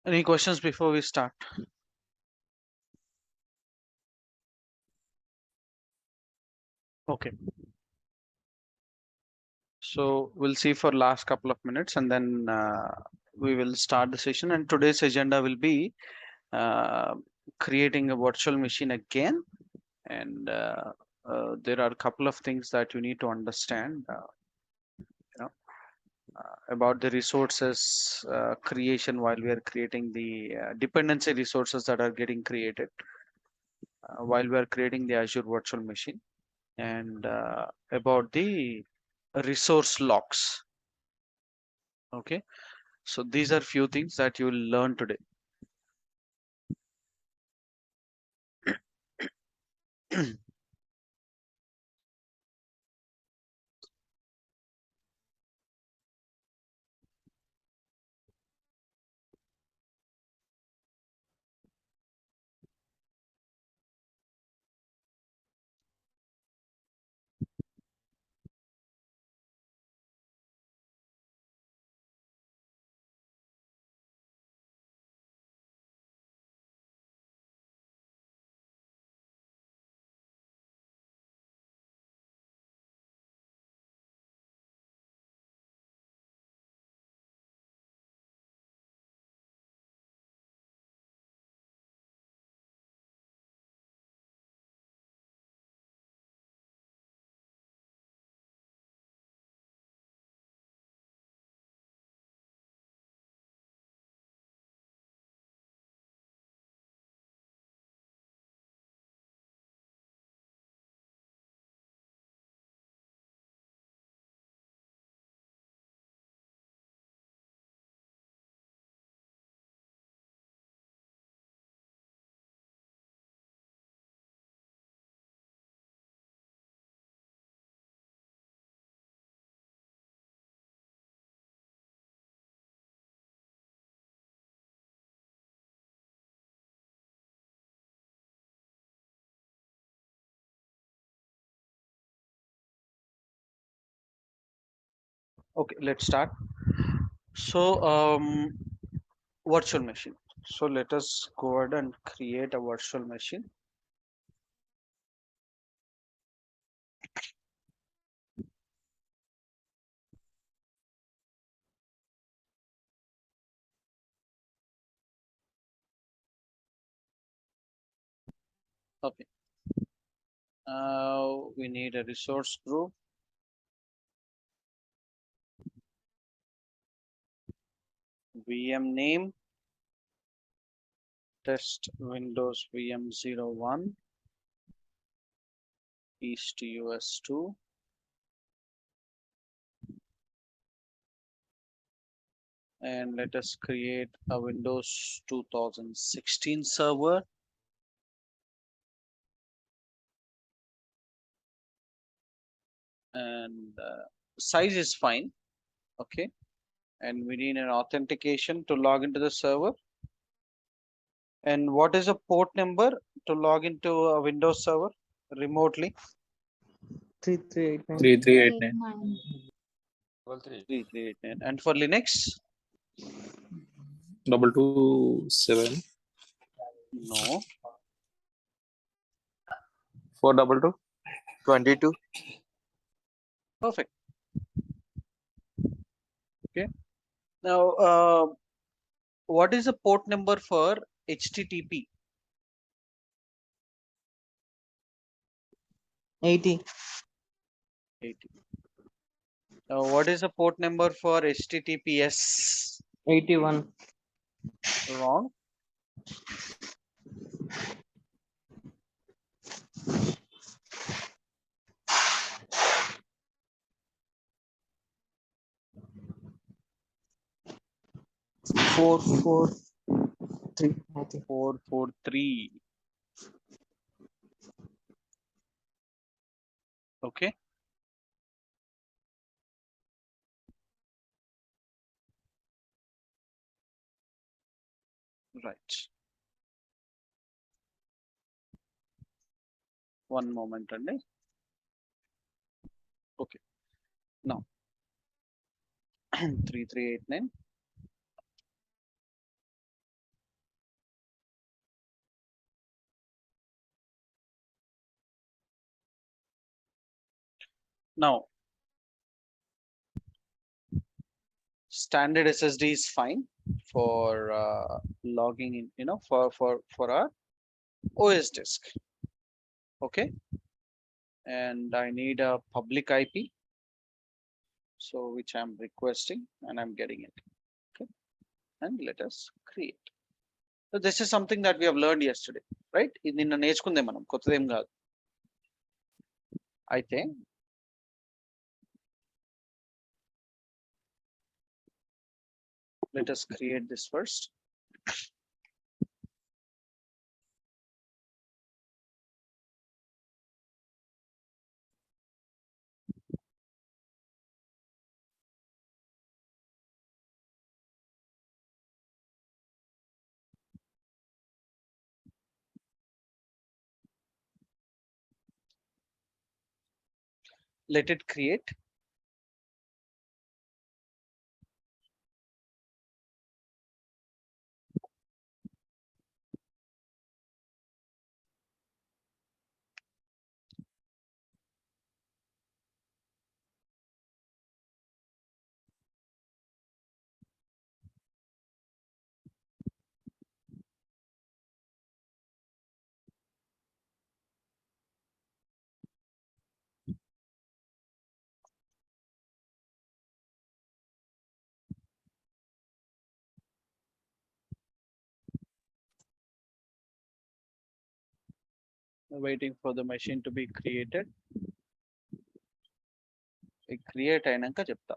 Any questions before we start? Okay. So we'll see for last couple of minutes and then we will start the session. And today's agenda will be uh, creating a virtual machine again. And there are a couple of things that you need to understand, you know, about the resources creation while we are creating the dependency resources that are getting created while we are creating the Azure virtual machine, and about the resource locks. Okay, so these are few things that you will learn today. Okay, let's start. So virtual machine. So let us go ahead and create a virtual machine. Okay, we need a resource group. VM name test Windows VM01 East US2. And let us create a Windows 2016 server. And size is fine. Okay, and we need an authentication to log into the server. And what is a port number to log into a Windows server remotely? 3389. 3389. 3389. And for Linux? 227. No. 422. 22. Perfect. Okay. Now, what is the port number for HTTP? 80. 80. Now, what is the port number for HTTPS? 81. Wrong. Four, 3. I think. 443. Okay. Right. One moment, and okay. Now 3389. Now, standard SSD is fine for logging in, for our OS disk. Okay, and I need a public IP, so which I'm requesting, and I'm getting it. Okay, and let us create. So this is something that we have learned yesterday, right? నిన్న నేర్చుకుందే మనం కొత్తదేం కాదు. అయితే let us create this first. Let it create. Waiting for the machine to be created. Create అయినాక చెప్తా.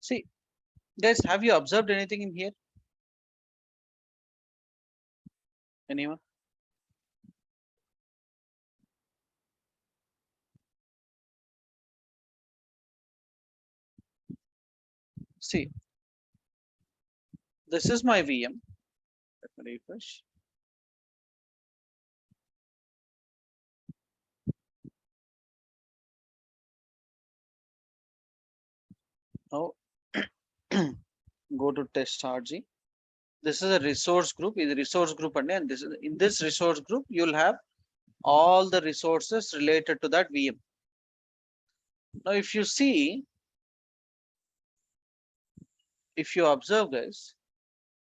See, guys, have you observed anything in here? Anyone? See, this is my VM. Let me refresh. Now go to test RG. This is a resource group. Is a resource group, and this is in this resource group you'll have all the resources related to that VM. Now, if you see, if you observe, guys,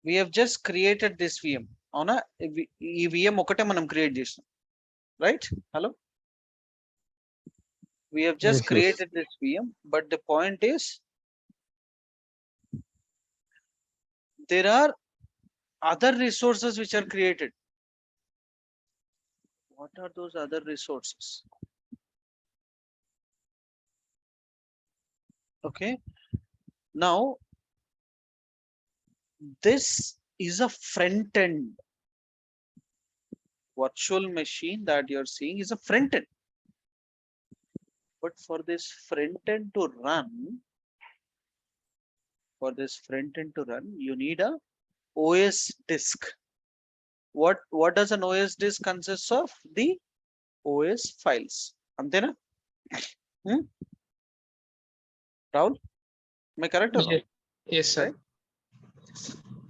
we have just created this VM. On a VM ఒకటే మనం create చేసాం, right? Hello. We have just created this VM, but the point is there are other resources which are created. What are those other resources? Okay, now this is a front end virtual machine that you're seeing is a front end, but for this front end to run, you need a OS disk. What does an OS disk consist of? The OS files. Antena? Rahul, am I correct or not? Yes, sir. Right?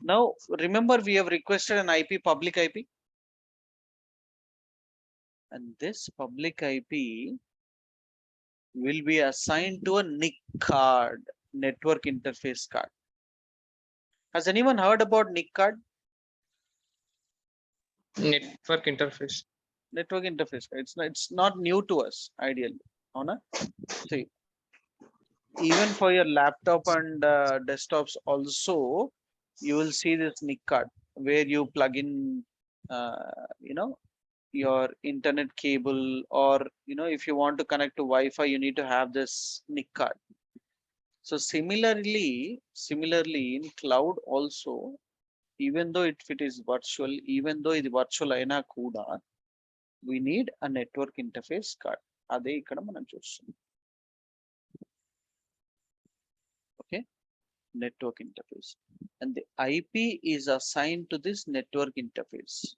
Now remember, we have requested an IP, public IP, and this public IP will be assigned to a NIC card, network interface card. Has anyone heard about NIC card? Network interface. Network interface. It's not new to us, ideally. See, even for your laptop and desktops also, you will see this NIC card where you plug in, your internet cable, or if you want to connect to Wi-Fi, you need to have this NIC card. So similarly in cloud also, even though if it is virtual, even though it's virtual aina kuda, we need a network interface card. Ade ikkada manam chustunna. Okay, network interface, and the IP is assigned to this network interface.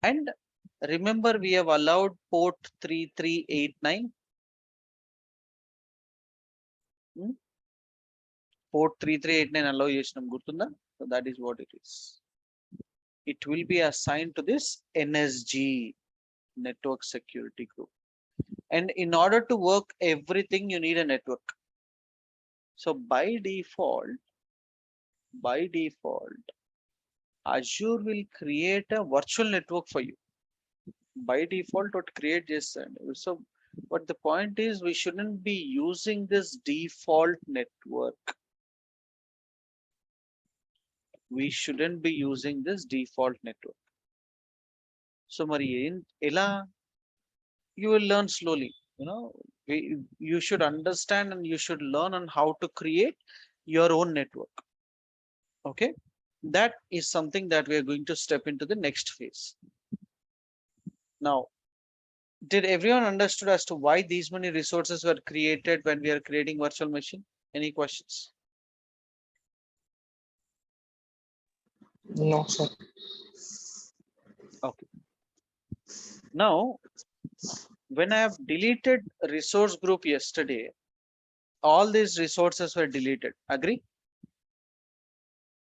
And remember, we have allowed port 3389. Port 3389 allow చేసినాం, గుర్తుందా? So that is what it is. it will be assigned to this NSG, network security group. And in order to work everything, you need a network. So by default, Azure will create a virtual network for you. By default, it create this. So, but the point is, we shouldn't be using this default network. We shouldn't be using this default network. So, Marie, ela, you will learn slowly. You know, you should understand and you should learn on how to create your own network. Okay, that is something that we are going to step into the next phase. Now, did everyone understood as to why these many resources were created when we are creating virtual machine? Any questions? No, sir. Okay. Now, when I have deleted resource group yesterday, all these resources were deleted. Agree?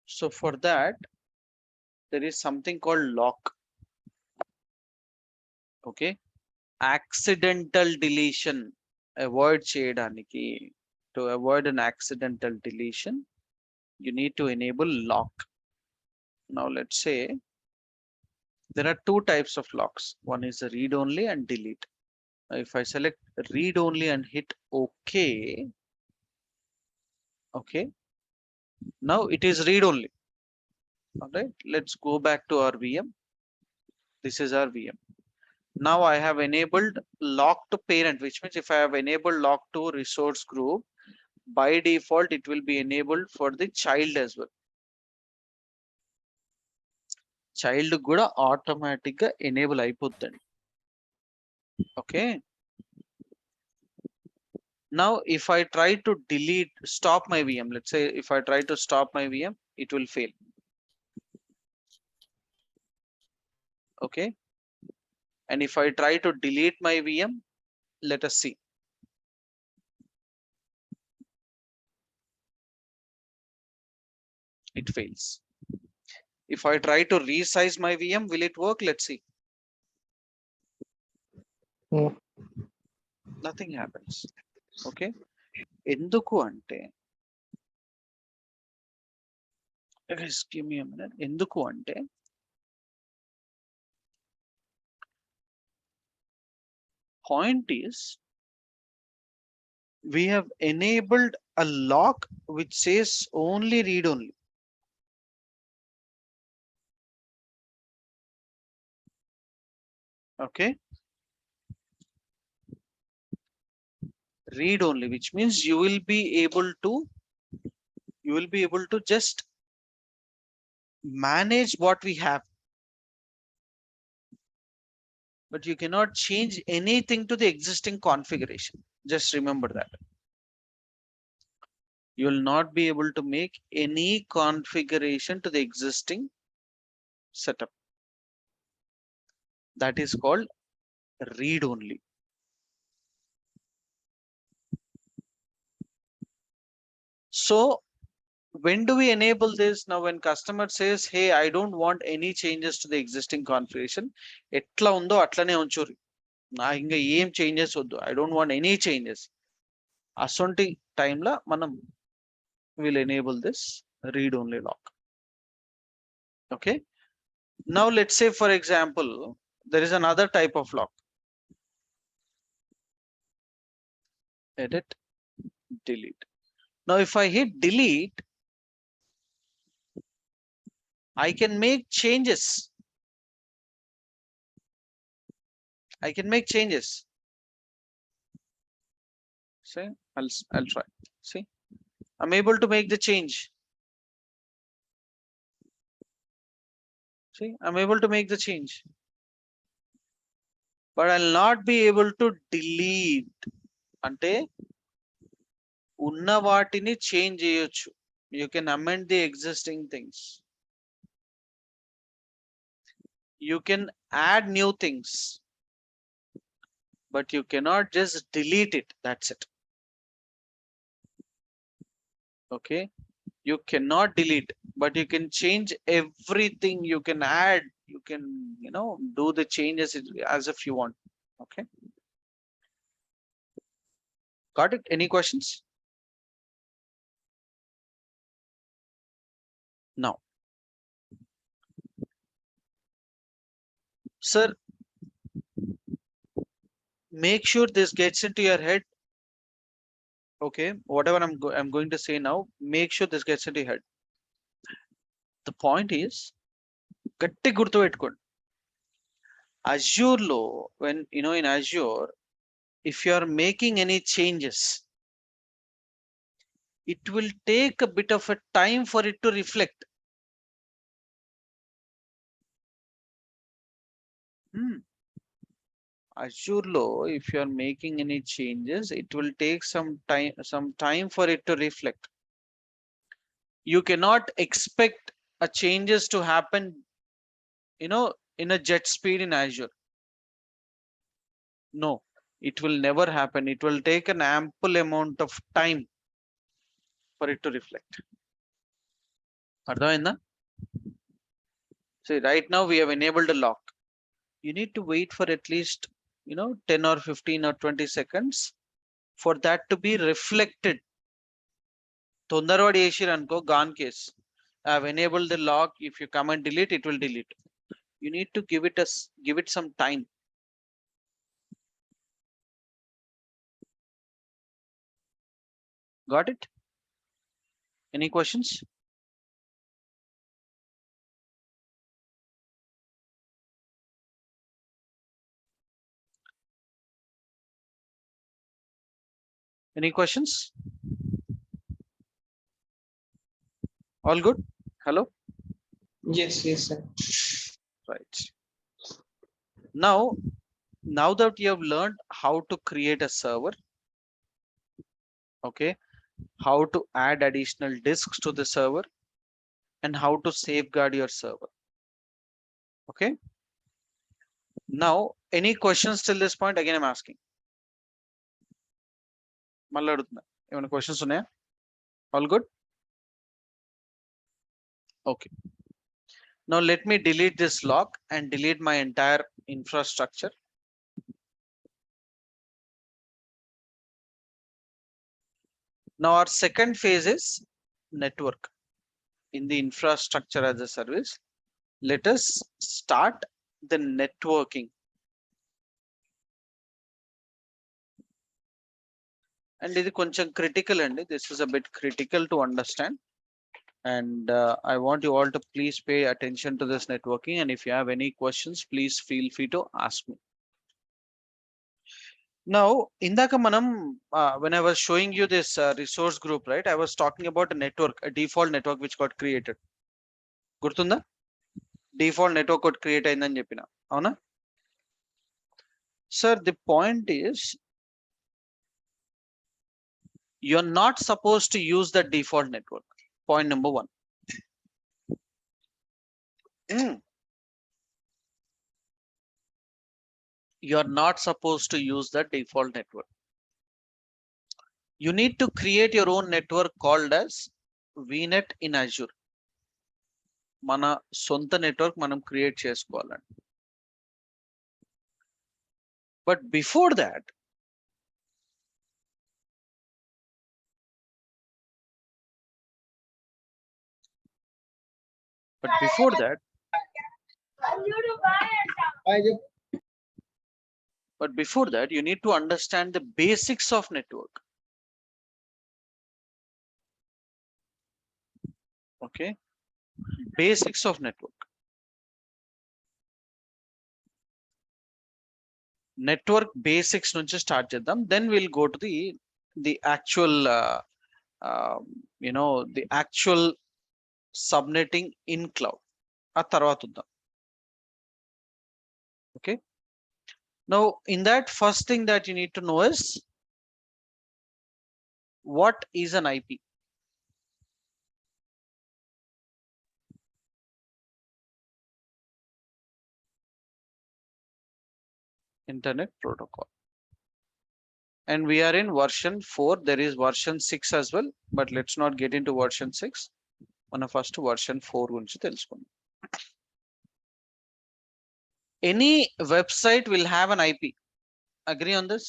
So for that, there is something called lock. Okay. Accidental deletion. Avoid cheyadaniki. To avoid an accidental deletion, you need to enable lock. Now let's say there are two types of locks. One is a read only and delete. If I select read only and hit OK, okay, now it is read only. All right, let's go back to our VM. This is our VM. Now I have enabled lock to parent, which means if I have enabled lock to resource group, by default, it will be enabled for the child as well. Child kuda automatic ga enable అయిపోద్దండి. Okay. Now if I try to delete, stop my VM, let's say if I try to stop my VM, it will fail. Okay. And if I try to delete my VM, let us see. It fails. If I try to resize my VM, will it work? Let's see. No. Nothing happens. Okay. Enduku ante, just give me a minute. Enduku ante, point is we have enabled a lock which says only read only. Okay. Read only, which means you will be able to just manage what we have, but you cannot change anything to the existing configuration. Just remember that. You will not be able to make any configuration to the existing setup. That is called read only. So when do we enable this? Now when customer says, hey, I don't want any changes to the existing configuration, etla undo atlane unchuri, na inga em changes oddu, I don't want any changes, asonti time la manam will enable this read only lock. Okay. Now let's say for example there is another type of lock. Edit, delete. Now if I hit delete, I can make changes. I can make changes. See, I'll try. See, I'm able to make the change. See, I'm able to make the change, but I'll not be able to delete. Ante unna vaatini change cheyochu. You can amend the existing things. You can add new things, but you cannot just delete it. That's it. Okay. You cannot delete, but you can change everything. You can add, you can, do the changes as if you want. Okay. Got it? Any questions? Now, sir, make sure this gets into your head. Okay, whatever I'm going to say now, make sure this gets into your head. The point is, గట్టి గుర్తుపెట్టుకోండి. Azure లో, when in Azure, if you are making any changes, it will take a bit of a time for it to reflect. Azure lo, if you are making any changes, it will take some time for it to reflect. You cannot expect a changes to happen, in a jet speed in Azure. No, it will never happen. It will take an ample amount of time for it to reflect. అర్థమైందా? See, right now we have enabled a lock. You need to wait for at least 10 or 15 or 20 seconds for that to be reflected. తొందరపడి చేసిరు అనుకో, gone case. I have enabled the lock. If you come and delete, it will delete. You need to give it some time. Got it? Any questions? Any questions? All good? Hello? Yes, yes, sir. Right. Now that you have learned how to create a server, okay, how to add additional disks to the server, and how to safeguard your server. Okay. Now, any questions till this point? Again, I'm asking. మళ్ళీ అడుగుతున్నా, ఏమైనా questions ఉన్నాయా? All good? Okay. Now let me delete this lock and delete my entire infrastructure. Now our second phase is network. In the infrastructure as a service, let us start the networking. And ఇది కొంచెం critical అండి. This is a bit critical to understand. And I want you all to please pay attention to this networking. And if you have any questions, please feel free to ask me. Now, indaka manam, when I was showing you this resource group, right, I was talking about a network, a default network which got created. Gurtunda? Default network got create అయిందని చెప్పిన, అవునా? Sir, the point is, you're not supposed to use the default network. Point number one. You're not supposed to use the default network. You need to create your own network called as VNet in Azure. మన సొంత network మనం create చేసుకోవాలండి. But before that, you need to understand the basics of network. Okay, basics of network. Network basics నుంచి start చేద్దాం. Then we'll go to the actual the actual subnetting in cloud. ఆ తర్వాత చూద్దాం. Okay. Now, in that, first thing that you need to know is, what is an IP? Internet protocol. And we are in version 4. There is version 6 as well, but let's not get into version 6. మన first version 4 గురించి తెలుసుకుందాం. Any website will have an IP. Agree on this?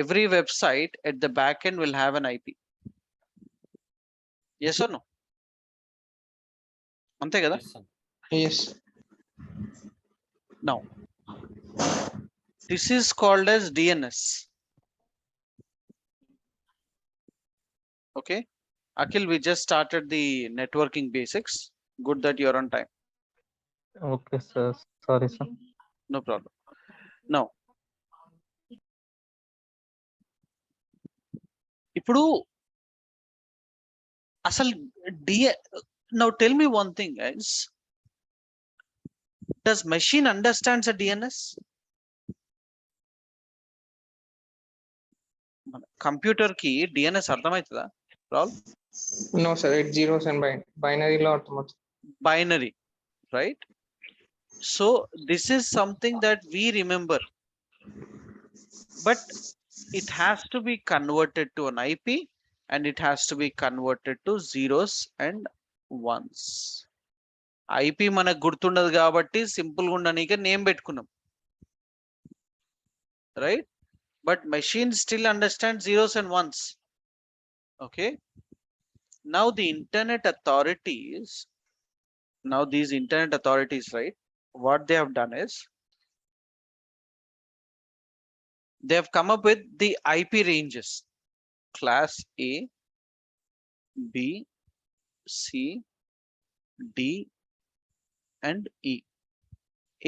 Every website at the back end will have an IP. Yes or no? అంతే కదా? Yes. Now, this is called as DNS. Okay. Akhil, we just started the networking basics. Good that you're on time. Okay, sir. Sorry, sir. No problem. Now, ఇప్పుడు అసలు now tell me one thing, guys. Does machine understands a DNS? Computer కి DNS అర్థమవుతుందా? Raul? No, sir. It's zeros and binary లో అర్థమవుతుంది. Binary, right? So this is something that we remember, but it has to be converted to an IP and it has to be converted to zeros and ones. IP మనకు గుర్తుండదు కాబట్టి simple గా ఉండడానికి name పెట్టుకున్నాం, right? But machine still understands zeros and ones. Okay. Now the internet authorities, these internet authorities, right? What they have done is they have come up with the IP ranges: class A, B, C, D, and E.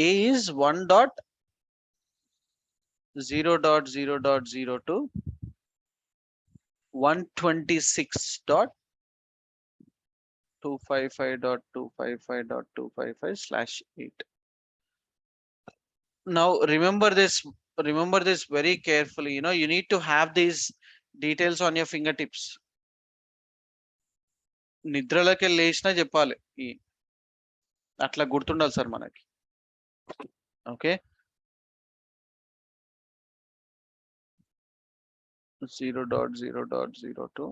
A is 1.0.0.02 126.255.255.255/8. Now remember this very carefully. You need to have these details on your fingertips. నిద్రలోకి లేచినా చెప్పాలి, అట్లా గుర్తుండాలి sir మనకి. Okay, 0.0.02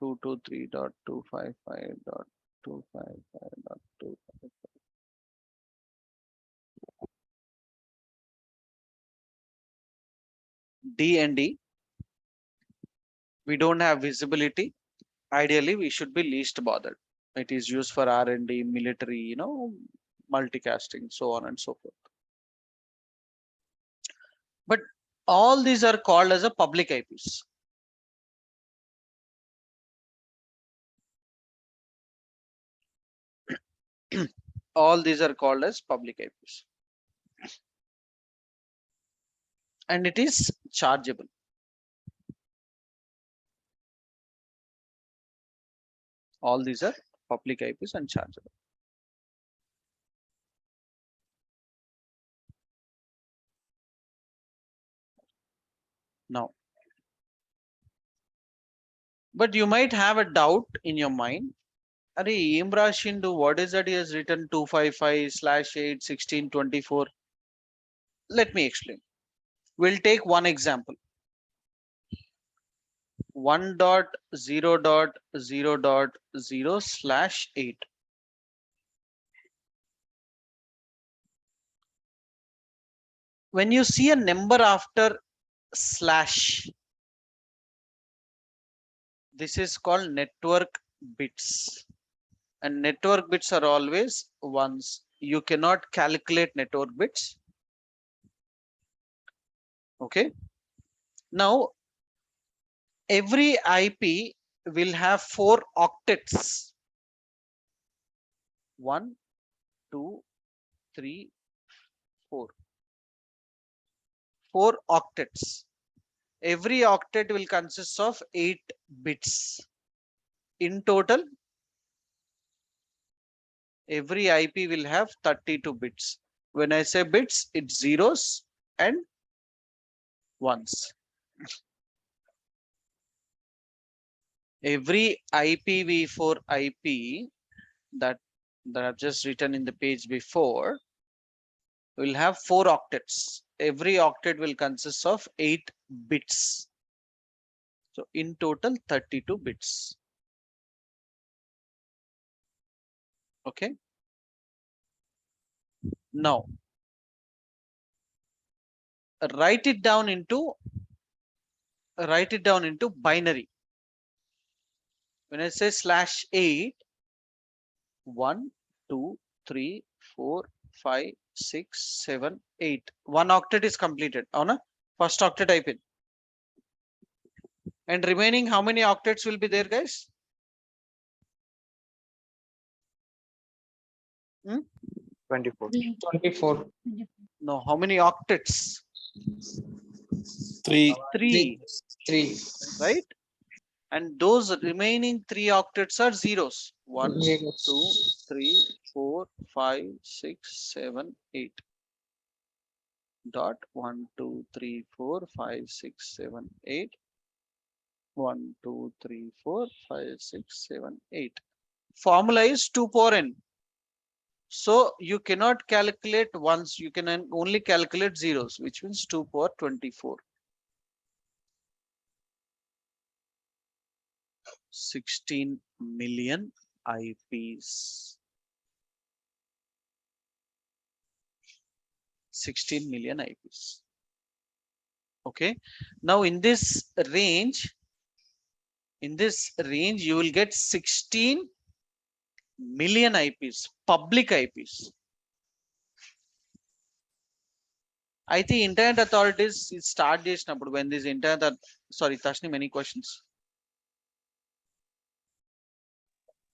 223.255.255.255. D and D, we don't have visibility. Ideally we should be least bothered. It is used for R&D, military, multicasting, so on and so forth. But all these are called as a public IPs. All these are called as public IPs, and it is chargeable. All these are public IPs and chargeable. Now, but you might have a doubt in your mind. Are Imrashindu, what is that he has written 255/8/1624? Let me explain. We'll take one example. 1.0.0.0/8. When you see a number after slash, this is called network bits, and network bits are always ones. You cannot calculate network bits. Okay. Now every IP will have 4 octets: 1, 2, 3, 4. 4 octets. Every octet will consist of 8 bits. In total, every IP will have 32 bits. When I say bits, it's zeros and ones. Every IPv4 IP that I've just written in the page before We'll have 4 octets. Every octet will consist of 8 bits. So in total 32 bits. Okay. Now write it down into binary. When I say /8, 1, 2, 3, 4, 5, 6, 7, 8. 1 octet is completed. Avuna? First octet type in. And remaining how many octets will be there, guys? 24. 24. No, how many octets? 3. 3, 3. right? And those remaining 3 octets are zeros. 1, 2, 3, 4, 5, 6, 7, 8. Dot 1, 2, 3, 4, 5, 6, 7, 8. 1, 2, 3, 4, 5, 6, 7, 8. Formula is 2 power n. So you cannot calculate ones, you can only calculate zeros, which means 2 power 24. 16 million IPs. 16 million IPs. Okay. Now in this range, you will get 16 million IPs, public IPs. I think internet authorities start this number when this internet. Sorry, Tashni, many questions.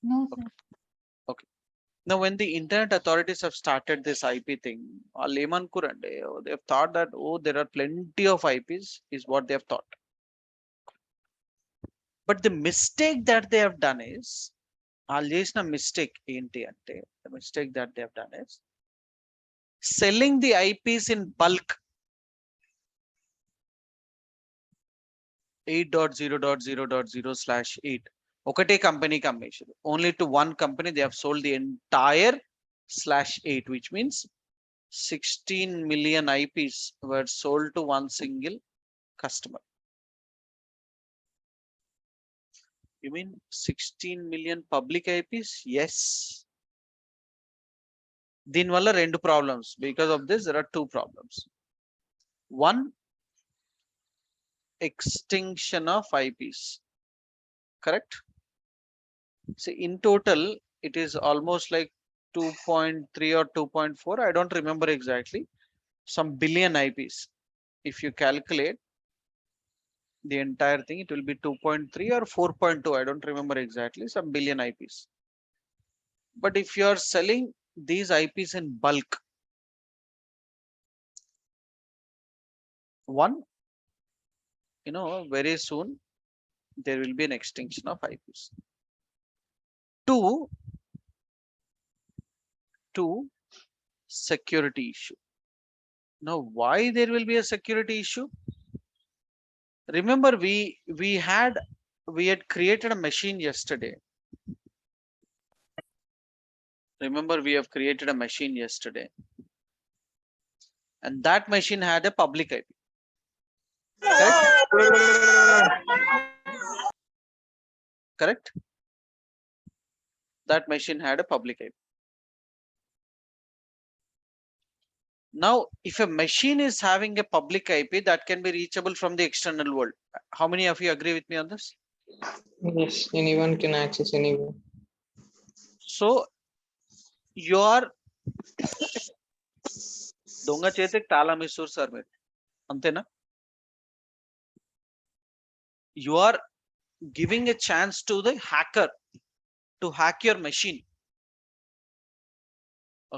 No, sir. Okay. Now, when the internet authorities have started this IP thing, layman kurande, they have thought that, oh, there are plenty of IPs, is what they have thought. But the mistake that they have done is, the mistake that they have done is selling the IPs in bulk. 8.0.0.0/8. ఒకటే company combination. Only to one company they have sold the entire /8, which means 16 million IPs were sold to one single customer. You mean 16 million public IPs? Yes. దీనివల్ల రెండు problems. Because of this, there are 2 problems. One, extinction of IPs. Correct? See, in total, it is almost like 2.3 or 2.4. I don't remember exactly. Some billion IPs. If you calculate the entire thing, it will be 2.3 or 4.2. I don't remember exactly. Some billion IPs. But if you are selling these IPs in bulk, one, very soon there will be an extinction of IPs. Two, security issue. Now, why there will be a security issue? Remember, we had created a machine yesterday. Remember, we have created a machine yesterday, and that machine had a public IP. Correct? That machine had a public IP. Now, if a machine is having a public IP, that can be reachable from the external world. How many of you agree with me on this? Yes, anyone can access anywhere. So your దొంగ చేతికి తాళం ఇస్తారు sir మీరు అంతేనా? You are giving a chance to the hacker to hack your machine.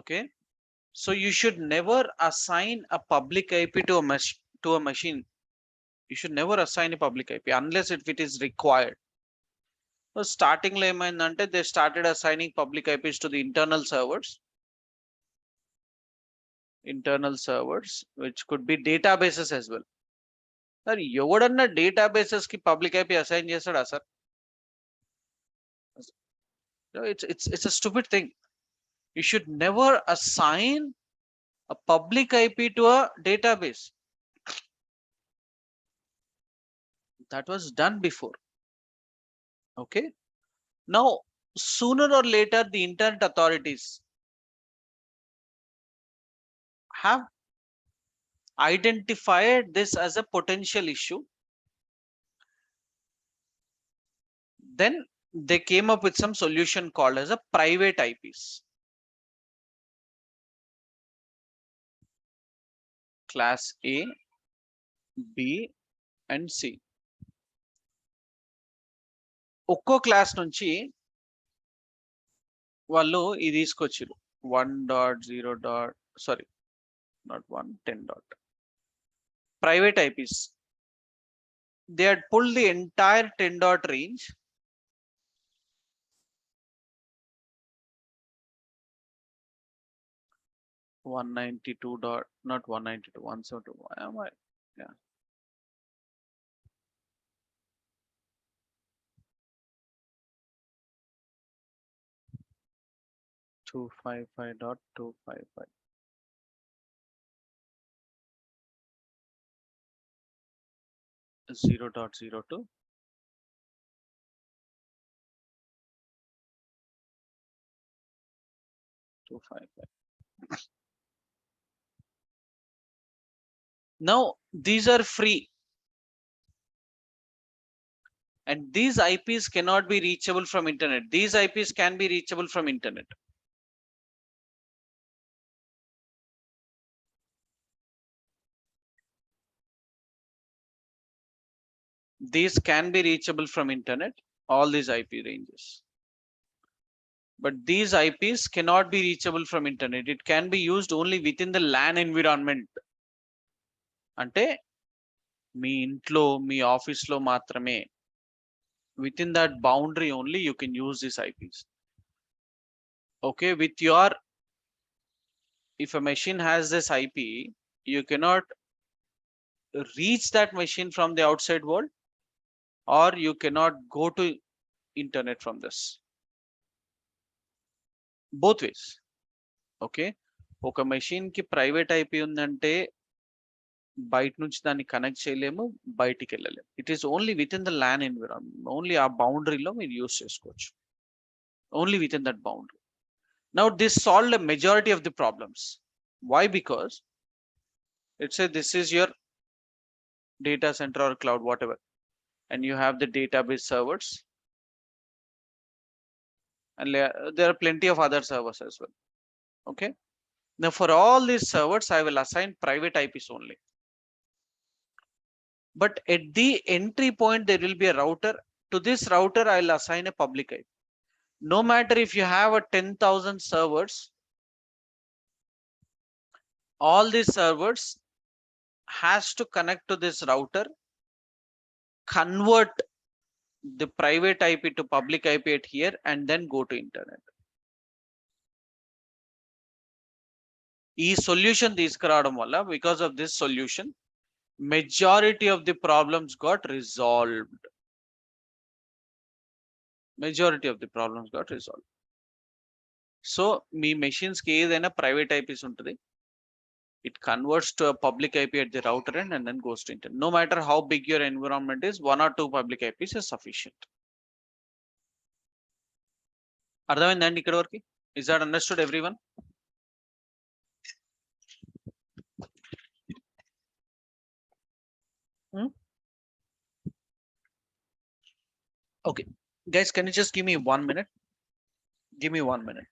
Okay, so you should never assign a public IP to a machine. You should never assign a public IP unless if it is required. So starting లో ఏమైందంటే they started assigning public IPs to the internal servers, which could be databases as well. Sir, ఎవడన్నా databases కి public IP assign చేస్తాడా sir? It's a stupid thing. You should never assign a public IP to a database. That was done before. Okay. Now, sooner or later, the internet authorities have identified this as a potential issue. Then they came up with some solution called as a private IPs. Class A, B, and C. ఒక్కో class నుంచి వాళ్ళు ఇది తీసుకొచ్చారు 1.0. Sorry, not 1, 10. Private IPs. They had pulled the entire 10 range not 192, 172. Why am I? Yeah. 255.255. Zero dot 02. Now these are free, and these IPs cannot be reachable from internet. These IPs can be reachable from internet. These can be reachable from internet, all these IP ranges. But these IPs cannot be reachable from internet. It can be used only within the LAN environment. అంటే మీ ఇంట్లో మీ office లో మాత్రమే, within that boundary only you can use these IPs. Okay, with your, if a machine has this IP, you cannot reach that machine from the outside world, or you cannot go to internet from this. Both ways. Okay, ఒక machine కి private IP ఉందంటే బయట నుంచి దాన్ని connect చేయలేము, బయటికి వెళ్ళలేము. It is only within the LAN environment, only ఆ బౌండరీలో మీరు యూస్ చేసుకోవచ్చు, only within that boundary. Now this solved a majority of the problems. Why? Because it's a this is your data center or cloud, whatever, and you have the database servers, and there are plenty of other servers as well. Okay, now for all these servers I will assign private IPs only, but at the entry point there will be a router. To this router I'll assign a public IP. No matter if you have a 10,000 servers, all these servers has to connect to this router, convert the private IP to public IP at here, and then go to internet. ఈ solution తీసుకురావడం వల్ల, because of this solution, majority of the problems got resolved. Majority of the problems got resolved. So me machines కి ఏదైనా private IPs ఉంటుంది, it converts to a public IP at the router end and then goes to internet. No matter how big your environment is, 1 or 2 public IPs is sufficient. అర్థమైందండి ఇక్కడ వరకు? Is that understood, everyone? Okay, guys, can you just give me 1 minute? Give me 1 minute.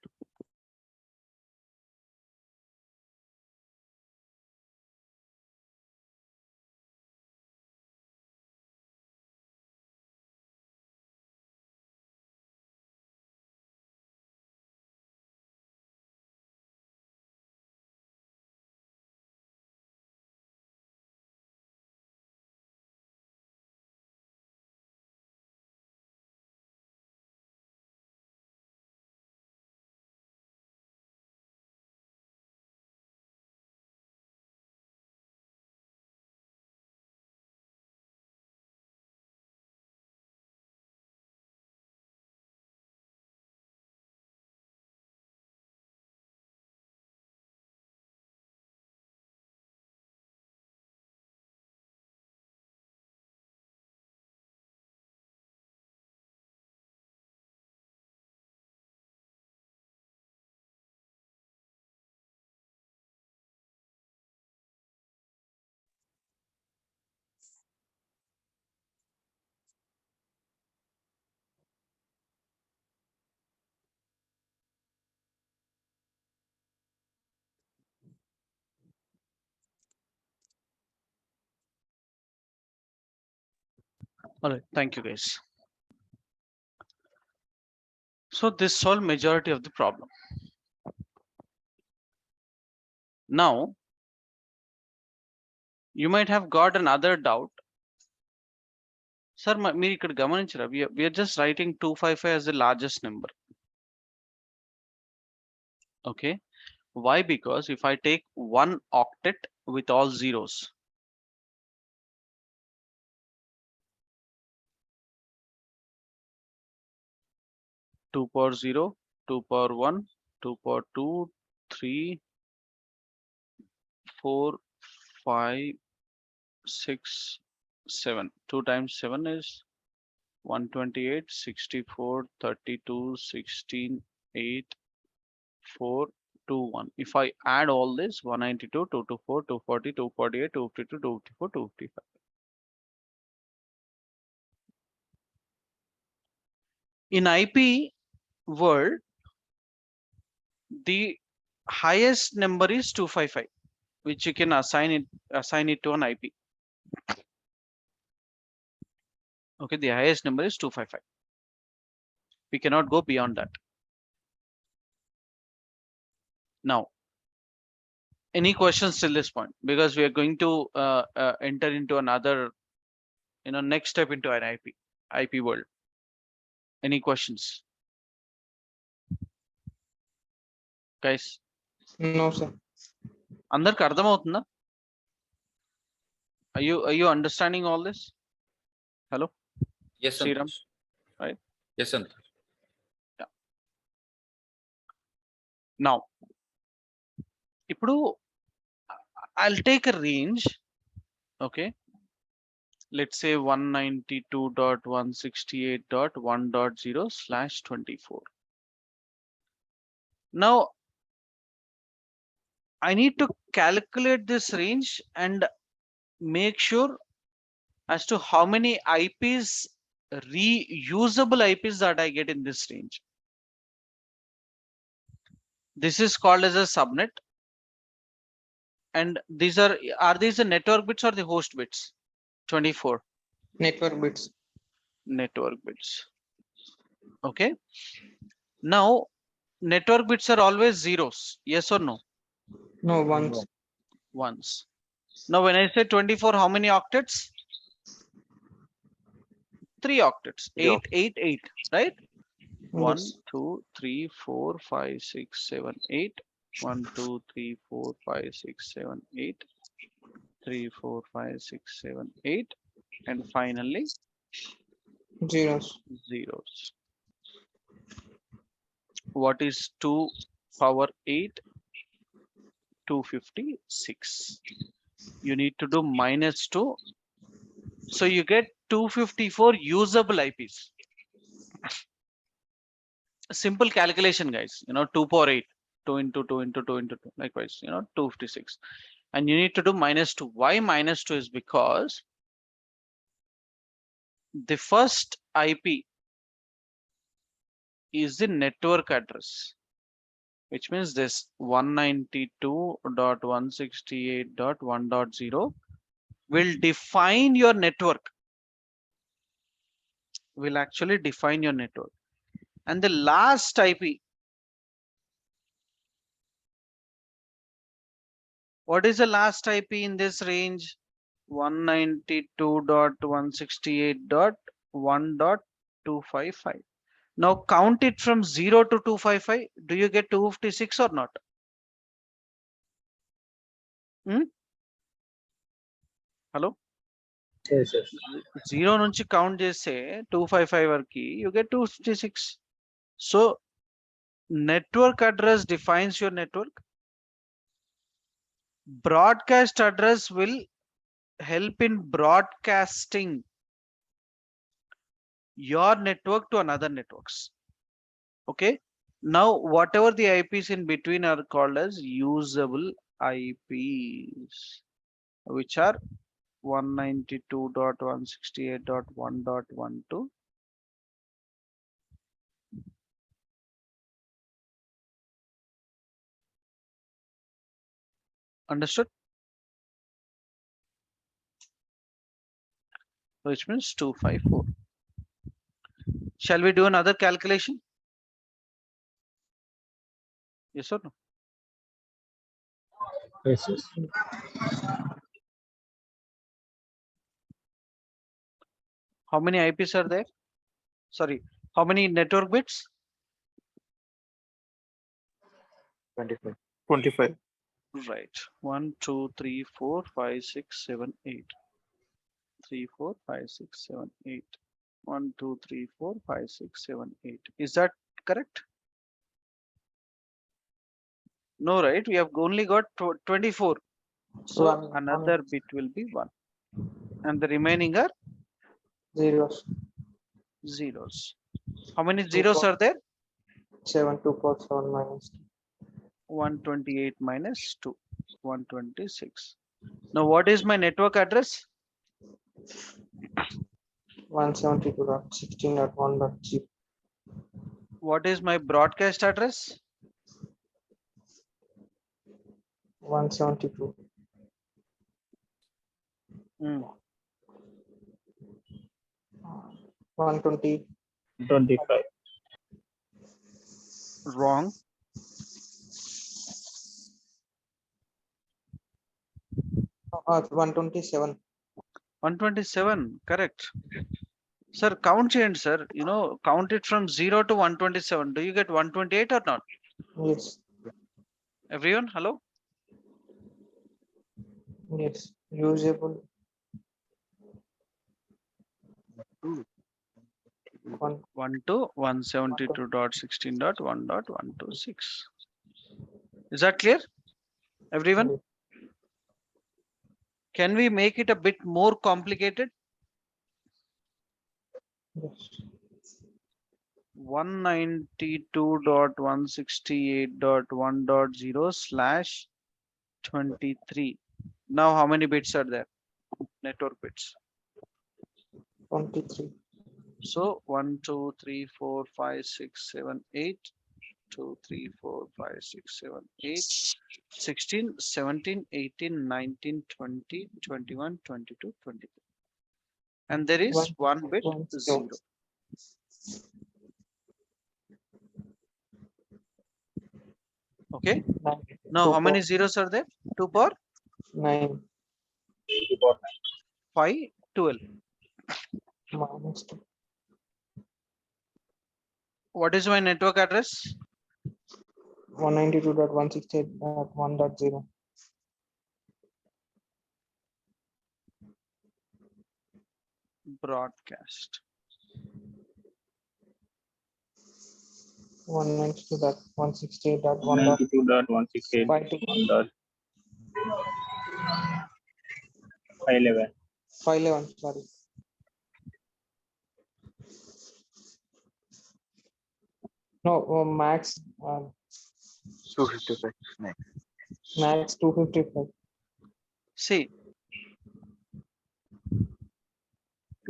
All right, thank you guys. So this solved majority of the problem. Now, you might have got another doubt. Sir, మీరు ఇక్కడ గమనించరా, we are just writing 255 as the largest number. Okay, why? Because if I take one octet with all zeros, two power 0, 2 power 1, 2 power 2, 3, 4, 5, 6, 7. 2 times 7 is 128, 64, 32, 16, 8, 4, 2, 1. If I add all this, 192, 224, 240, 248, 252, 254, 255. In IP world, the highest number is 255, which you can assign it to an IP. Okay, the highest number is 255. We cannot go beyond that. Now, any questions till this point? Because we are going to enter into another, next step into an IP world. Any questions, guys? No, sir. అందరికి అర్థమవుతుందా? Are you understanding all this? Hello? Yes, sir. Sriram, right? Yes, sir. Now, ఇప్పుడు I'll take a range. Okay, let's say 192.168.1.0/24. Now I need to calculate this range and make sure as to how many IPs, reusable IPs, that I get in this range. This is called as a subnet. And these are these the network bits or the host bits? 24 Network bits. network bits. Okay, now network bits are always zeros, yes or no? No, ones. Ones. Now when I say 24, how many octets? 3 octets. 8 8 8, right? 1 Yes. 2 3 4 5 6 7 8. 1 2 3 4 5 6 7 8. 3 4 5 6 7 8, and finally Zeros. zeros. What is 2 power 8? 256. You need to do -2, so you get 254 usable IPs. Simple calculation, guys. 2 power 8, 2 into 2 into 2 into 2, likewise, 256. And you need to do -2. Why -2? Is because the first IP is the network address, which means this 192.168.1.0 will define your network, will actually define your network. And the last IP, what is the last IP in this range? 192.168.1.255. Now count it from 0 to 255. Do you get 256 or not? Hello? Yes, yes. 0 నుంచి count చేస్తే 255 వరకు you get 256. So network address defines your network. Broadcast address will help in broadcasting your network to another networks. Okay, now whatever the IPs in between are called as usable IPs, which are 192.168.1.12. Understood? which means 254. Shall we do another calculation? Yes or no? Yes, yes. How many IPs are there? Sorry, how many network bits? 25. 25. Right. 1, 2, 3, 4, 5, 6, 7, 8. 3, 4, 5, 6, 7, 8. 1, 2, 3, 4, 5, 6, 7, 8. Is that correct? No, right? We have only got 24. So One. another bit will be 1. And the remaining are Zeros. zeros. How many Two zeros four are there? 7 2 4 7 minus 128 minus 2. 126. Now what is my network address? 172.16.1.0. What is my broadcast address? 172. Hmm. 120. 25. Wrong. Oh, 127. 127. Correct. Sir, count change, sir. Count it from 0 to 127. Do you get 128 or not? Yes. Everyone, hello? Yes. Usable. 1. 1 to 172.16.1.126. Is that clear? Everyone? Can we make it a bit more complicated? Yes. 192.168.1.0/23. Now how many bits are there? Network bits. 23. So 1, 2, 3, 4, 5, 6, 7, 8. 2, 3, 4, 5, 6, 7, 8. 16, 17, 18, 19, 20, 21, 22, 23. And there is one bit 0. Okay. Now how many zeros are there? 2 power 9. 5, 12. Minus 2. What is my network address? 192.168.1.0. Broadcast. 192.168.1.5. 192.168.1.511. 511. Sorry. No, max 255. Next. max 255. See,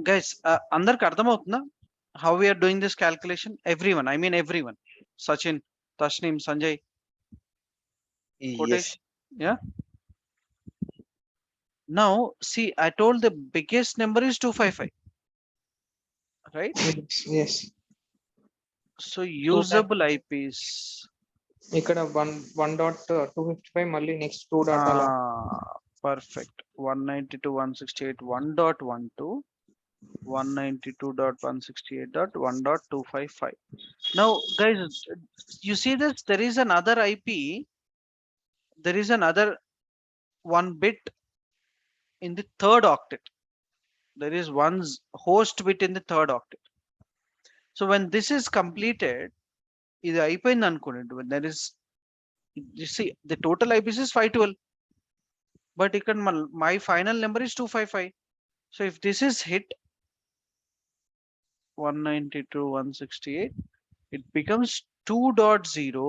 guys, అందరికి అర్థమవుతుందా? How we are doing this calculation? Everyone, I mean everyone. Sachin, Tashnim, Sanjay, Kotesh. Yes. Yeah. Now, see, I told the biggest number is 255, right? Yes. So usable IPs. ఇక్కడ 1.255 మళ్ళీ next 2 dot అలా Perfect. 192.168 1.12, 192.168.1.255. Now, guys, you see this? There is another IP. There is another 1 bit in the 3rd octet. There is one host bit in the 3rd octet. So when this is completed, ఇది అయిపోయింది అనుకోండి. When there is, you see, the total IPs is 512. But ఇక్కడ my final number is 255. So if this is hit 192.168, it becomes 2.0.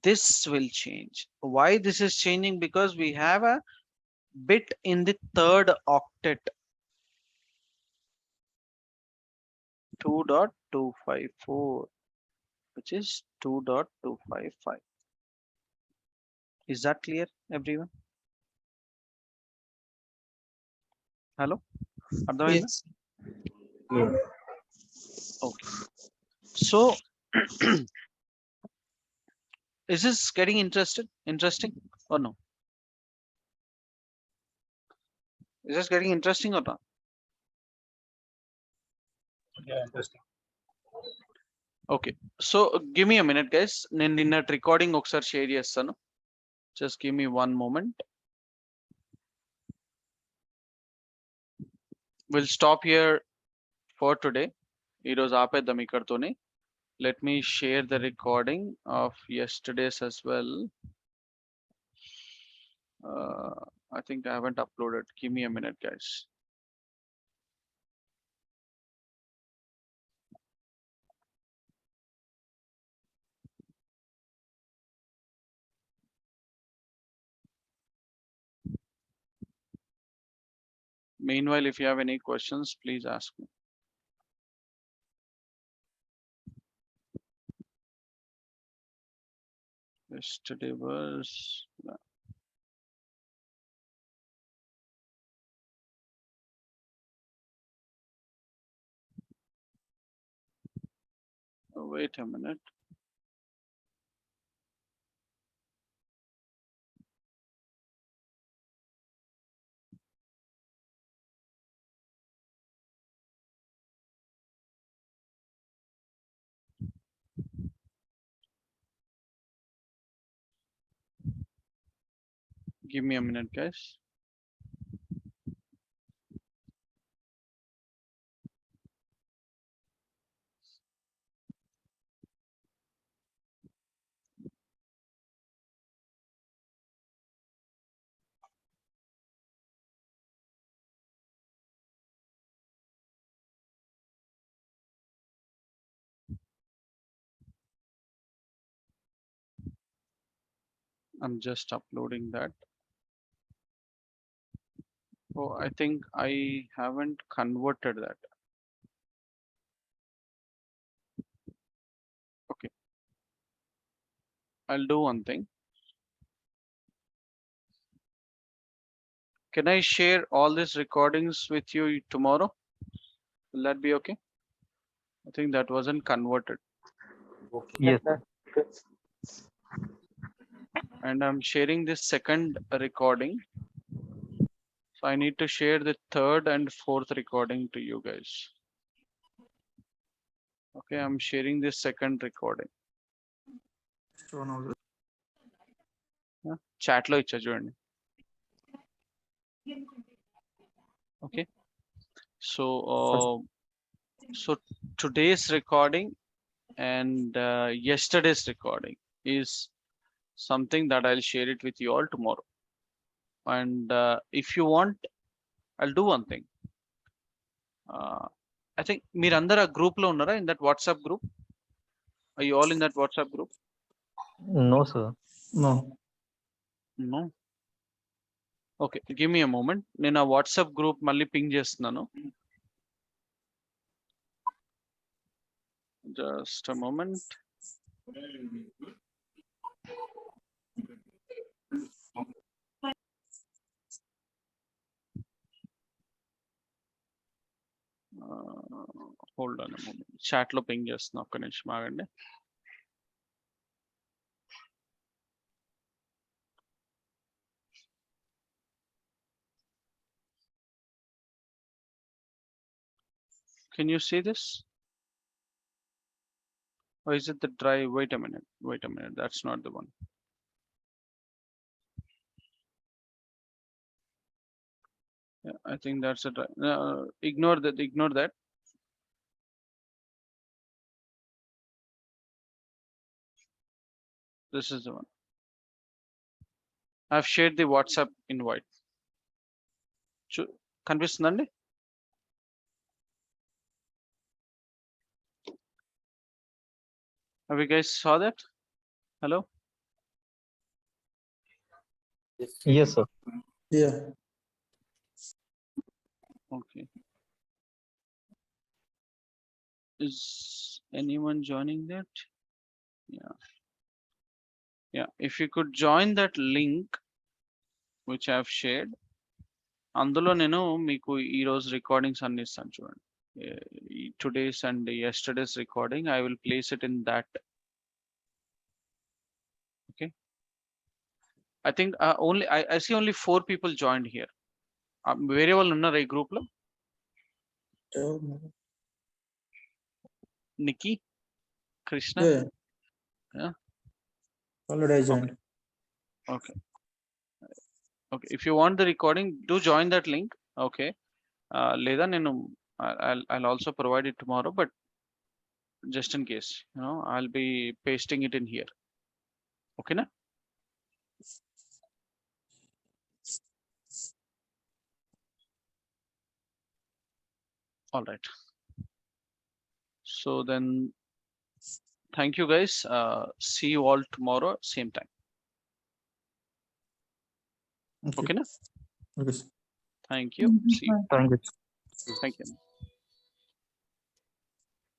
This will change. Why this is changing? Because we have a bit in the 3rd octet. 2.254, which is 2.255. Is that clear, everyone? Hello? Ardhamainda? Yes. Okay. So is this getting interesting or no? Is this getting interesting or not? Yeah, interesting. Okay. So give me a minute, guys. నేను నిన్నటి recording ఒకసారి share చేస్తాను. Just give me one moment. We'll stop here for today. ఈరోజు ఆపేద్దాం ఇక్కడతోనే. Let me share the recording of yesterday's as well. I think I haven't uploaded. Give me a minute, guys. Meanwhile, if you have any questions, please ask me. Yesterday was wait a minute. Give me a minute, guys. I'm just uploading that. Oh, I think I haven't converted that. Okay. I'll do one thing. Can I share all these recordings with you tomorrow? Will that be okay? I think that wasn't converted. Yes. And I'm sharing this second recording. So I need to share the third and fourth recording to you guys. Okay, I'm sharing this second recording. Chat lo icha chudandi. Okay. So today's recording and yesterday's recording is something that I'll share it with you all tomorrow. And if you want, I'll do one thing. I think మీరందరూ ఆ group లో ఉన్నారా in that WhatsApp group? Are you all in that WhatsApp group? No, sir. No. No. Okay, give me a moment. నేను ఆ WhatsApp group మళ్ళీ ping చేస్తున్నాను. Just a moment. Hold on a moment. Chat లో ping చేస్తున్నా, ఒక్క నిమిషం ఆగండి. Can you see this? Or is it the drive? Wait a minute. That's not the one. Yeah, I think that's a drive. Ignore that. This is the one. I've shared the WhatsApp invite. కనిపిస్తుందండి? Have you guys saw that? Hello? Yes, sir. Yeah. Okay. Is anyone joining that? Yeah, if you could join that link which I've shared, అందులో నేను మీకు ఈ రోజు recordings అన్ని ఇస్తాను చూడండి. Today's and yesterday's recording I will place it in that. Okay, I think only I see only 4 people joined here. వేరే వాళ్ళు ఉన్నారా ఈ గ్రూప్ లో? Nikki, Krishna. Yeah. Already I joined. Okay. Okay. If you want the recording, do join that link. Okay. Leda nenu I'll also provide it tomorrow, but just in case, I'll be pasting it in here. Okay, na? All right. So then, thank you guys. See you all tomorrow, same time. Okay, na? Okay. Thank you. See you. Thank you. Thank you.